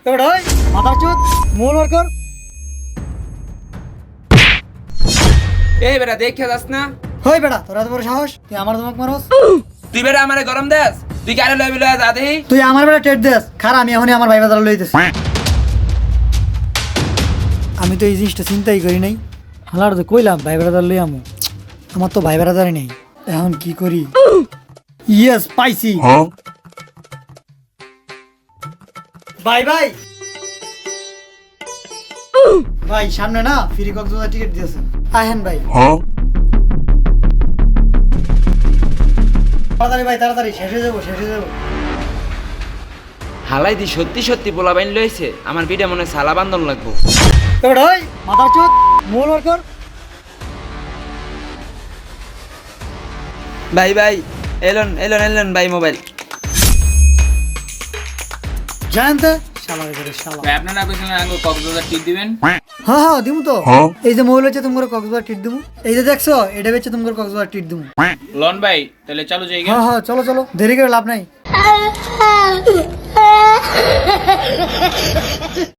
এবার ওই মাথার চোদ মূল ওয়ার্কার। এই বেটা দেখে যাস না। হই বেটা তোর এত বড় সাহস, তুই আমার ধমক মারস? তুই বেটা আমারে গরম দেস, তুই কারে লইবি লয়া যা দেহি। তুই আমার বেটা টেট দেস, খারা আমি এখনই আমার ভাই বাজার লইতেছি। আমি তো এই জিনিসটা চিন্তাই করি নাই। হালার তো কইলাম ভাই বাজার লই আমু, আমার তো ভাই বাজারই নেই। এখন কি করি? ইয়েস পাইছি। ভাই ভাই ভাই সামনে না ফ্রি কক্সবাজার টিকিট দিয়েছে, আহেন ভাই। তাড়াতাড়ি ভাই তাড়াতাড়ি, শেষ হয়ে যাবো শেষ হয়ে যাবো। হালাই দি সত্যি সত্যি পোলা বাইন লইছে, আমার বিটা মনে হয় সালা বান্ধন লাগবো। এবার ওই মাথার চোদ মূল ওয়ার্কার। ভাই ভাই এলন এলন এলন ভাই মোবাইল। জানতে শালা রে শালা। ভাই আপনারা কইছিলেন আগে কক্সবাজার টিপ দিবেন। হ্যাঁ হ্যাঁ দিমু তো। এই যে মোবাইল হচ্ছে তোমার কক্সবাজার টিট দিমু, এই যে দেখছো এটা হচ্ছে তোমার কক্সবাজার টিট দিমু। লন ভাই তাহলে চালু যাই হ্যাঁ হ্যাঁ চলো চলো, দেরি করে লাভ নাই।